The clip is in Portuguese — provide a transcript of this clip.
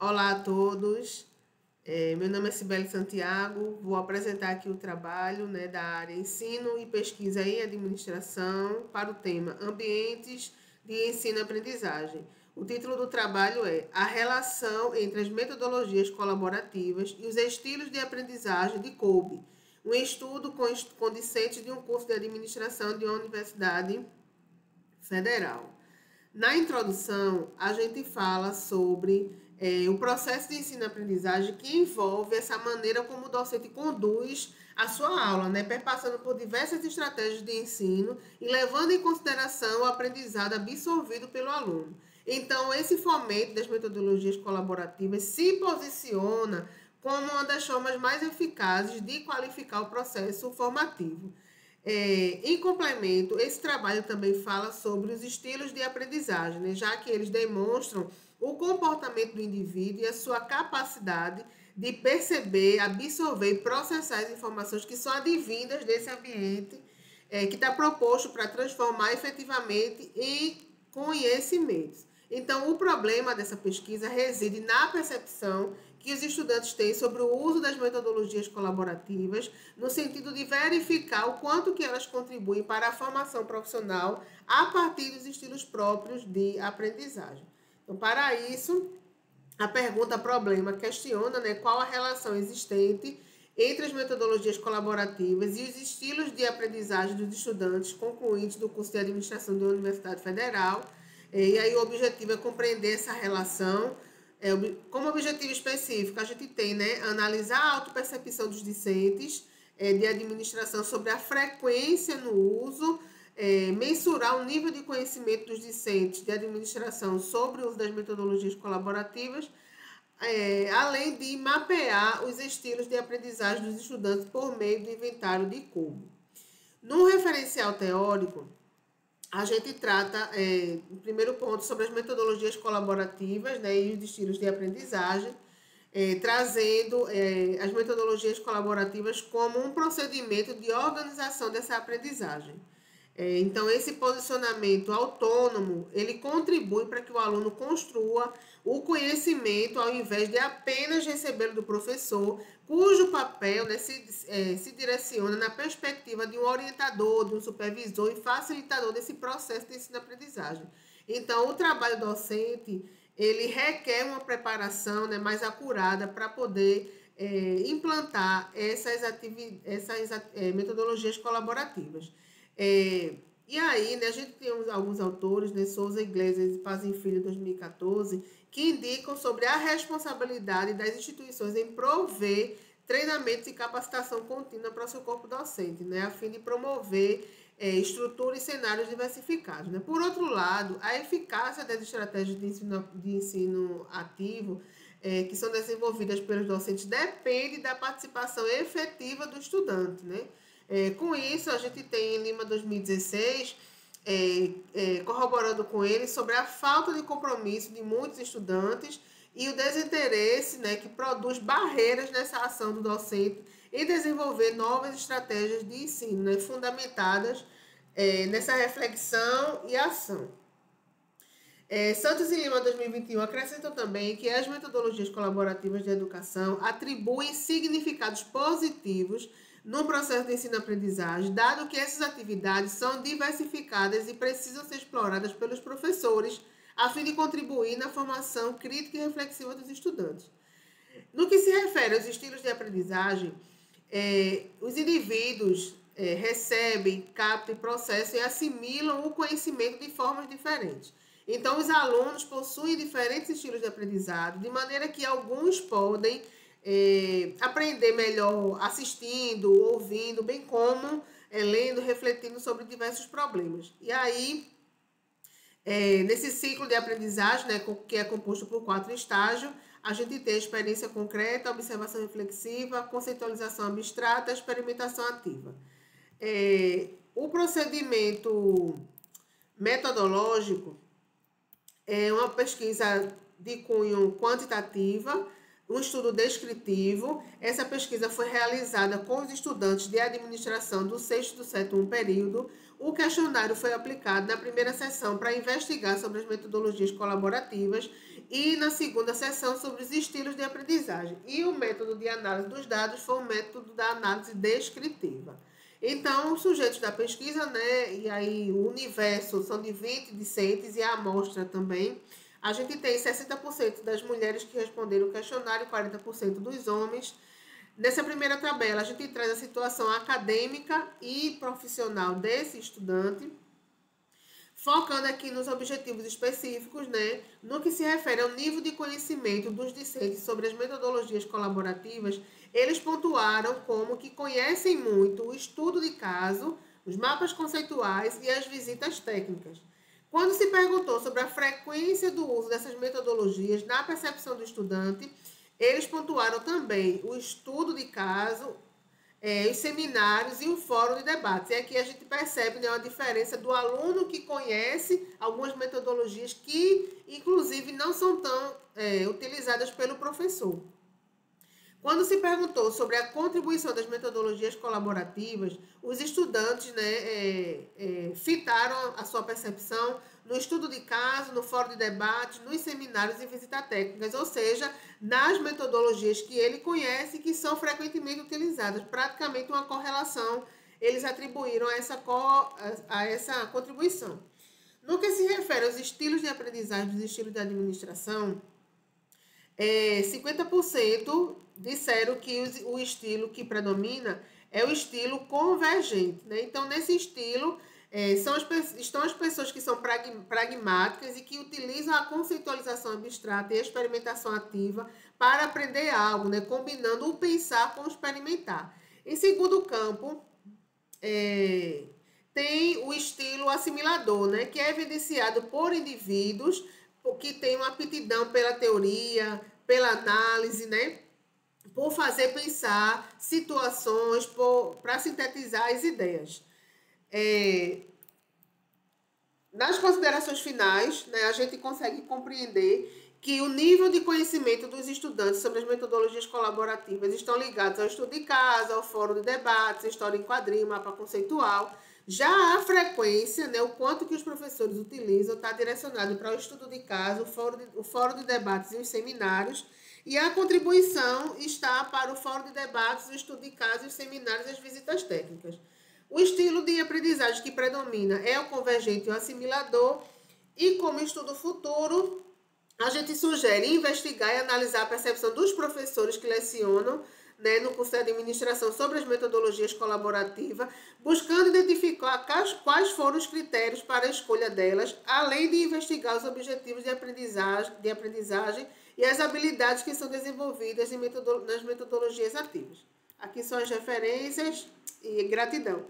Olá a todos, meu nome é Cibele Santiago, vou apresentar aqui o trabalho da área Ensino e Pesquisa em Administração para o tema Ambientes de Ensino e Aprendizagem. O título do trabalho é A Relação entre as Metodologias Colaborativas e os Estilos de Aprendizagem de Kolbe, um estudo com discentes de um curso de administração de uma universidade federal. Na introdução, a gente fala sobre o processo de ensino-aprendizagem que envolve essa maneira como o docente conduz a sua aula, perpassando por diversas estratégias de ensino e levando em consideração o aprendizado absorvido pelo aluno. Então, esse fomento das metodologias colaborativas se posiciona como uma das formas mais eficazes de qualificar o processo formativo. Em complemento, esse trabalho também fala sobre os estilos de aprendizagem, já que eles demonstram o comportamento do indivíduo e a sua capacidade de perceber, absorver e processar as informações que são advindas desse ambiente que está proposto para transformar efetivamente em conhecimentos. Então, o problema dessa pesquisa reside na percepção que os estudantes têm sobre o uso das metodologias colaborativas, no sentido de verificar o quanto que elas contribuem para a formação profissional a partir dos estilos próprios de aprendizagem. Então, para isso, a pergunta problema questiona qual a relação existente entre as metodologias colaborativas e os estilos de aprendizagem dos estudantes concluintes do curso de administração de uma universidade federal. E aí o objetivo é compreender essa relação. Como objetivo específico, a gente tem analisar a autopercepção dos discentes de administração sobre a frequência no uso, mensurar o nível de conhecimento dos discentes de administração sobre o uso das metodologias colaborativas, além de mapear os estilos de aprendizagem dos estudantes por meio do inventário de Kolbe. No referencial teórico, a gente trata, no primeiro ponto, sobre as metodologias colaborativas e os estilos de aprendizagem, trazendo as metodologias colaborativas como um procedimento de organização dessa aprendizagem. Então, esse posicionamento autônomo, ele contribui para que o aluno construa o conhecimento ao invés de apenas recebê-lo do professor, cujo papel se direciona na perspectiva de um orientador, de um supervisor e facilitador desse processo de ensino-aprendizagem. Então, o trabalho docente, ele requer uma preparação mais acurada para poder implantar essas metodologias colaborativas. E aí, a gente tem alguns autores, Souza Iglesias e Paz em Filho, 2014, que indicam sobre a responsabilidade das instituições em prover treinamentos e capacitação contínua para o seu corpo docente, a fim de promover estrutura e cenários diversificados. Por outro lado, a eficácia das estratégias de ensino ativo que são desenvolvidas pelos docentes depende da participação efetiva do estudante, com isso, a gente tem em Lima 2016, corroborando com ele sobre a falta de compromisso de muitos estudantes e o desinteresse que produz barreiras nessa ação do docente em desenvolver novas estratégias de ensino fundamentadas nessa reflexão e ação. Santos e Lima 2021 acrescentam também que as metodologias colaborativas de educação atribuem significados positivos no processo de ensino-aprendizagem, dado que essas atividades são diversificadas e precisam ser exploradas pelos professores, a fim de contribuir na formação crítica e reflexiva dos estudantes. No que se refere aos estilos de aprendizagem, os indivíduos recebem, captam, processam e assimilam o conhecimento de formas diferentes. Então, os alunos possuem diferentes estilos de aprendizado, de maneira que alguns podem aprender melhor assistindo, ouvindo, bem como lendo, refletindo sobre diversos problemas. E aí, nesse ciclo de aprendizagem, que é composto por 4 estágios, a gente tem a experiência concreta, observação reflexiva, conceitualização abstrata, experimentação ativa. O procedimento metodológico é uma pesquisa de cunho quantitativa, um estudo descritivo. Essa pesquisa foi realizada com os estudantes de administração do 6º e do 7º período. O questionário foi aplicado na primeira sessão para investigar sobre as metodologias colaborativas e na segunda sessão sobre os estilos de aprendizagem. E o método de análise dos dados foi o método da análise descritiva. Então, os sujeitos da pesquisa, né, e aí o universo são de 20 discentes e a amostra também. A gente tem 60% das mulheres que responderam o questionário, 40% dos homens. Nessa primeira tabela, a gente traz a situação acadêmica e profissional desse estudante, focando aqui nos objetivos específicos, né, no que se refere ao nível de conhecimento dos discentes sobre as metodologias colaborativas. Eles pontuaram como que conhecem muito o estudo de caso, os mapas conceituais e as visitas técnicas. Quando se perguntou sobre a frequência do uso dessas metodologias na percepção do estudante, eles pontuaram também o estudo de caso, os seminários e o fórum de debates. E aqui a gente percebe, né, uma diferença do aluno que conhece algumas metodologias que, inclusive, não são tão utilizadas pelo professor. Quando se perguntou sobre a contribuição das metodologias colaborativas, os estudantes, né, fitaram a sua percepção no estudo de caso, no fórum de debate, nos seminários e visitas técnicas, ou seja, nas metodologias que ele conhece e que são frequentemente utilizadas. Praticamente uma correlação eles atribuíram a essa contribuição. No que se refere aos estilos de aprendizagem dos estilos de administração, 50% disseram que o estilo que predomina é o estilo convergente, né? Então, nesse estilo, estão as pessoas que são pragmáticas e que utilizam a conceitualização abstrata e a experimentação ativa para aprender algo, né? Combinando o pensar com o experimentar. Em segundo campo, tem o estilo assimilador, né? Que é evidenciado por indivíduos que têm uma aptidão pela teoria, pela análise, né? Por fazer pensar situações, para sintetizar as ideias. Nas considerações finais, né, a gente consegue compreender que o nível de conhecimento dos estudantes sobre as metodologias colaborativas estão ligados ao estudo de caso, ao fórum de debates, história em quadrinho, mapa conceitual. Já a frequência, né, o quanto que os professores utilizam, está direcionado para o estudo de caso, o fórum de debates e os seminários. E a contribuição está para o fórum de debates, o estudo de caso, os seminários e as visitas técnicas. O estilo de aprendizagem que predomina é o convergente e o assimilador. E como estudo futuro, a gente sugere investigar e analisar a percepção dos professores que lecionam, né, no curso de administração sobre as metodologias colaborativas, buscando identificar quais foram os critérios para a escolha delas, além de investigar os objetivos de aprendizagem e as habilidades que são desenvolvidas nas metodologias ativas. Aqui são as referências e gratidão.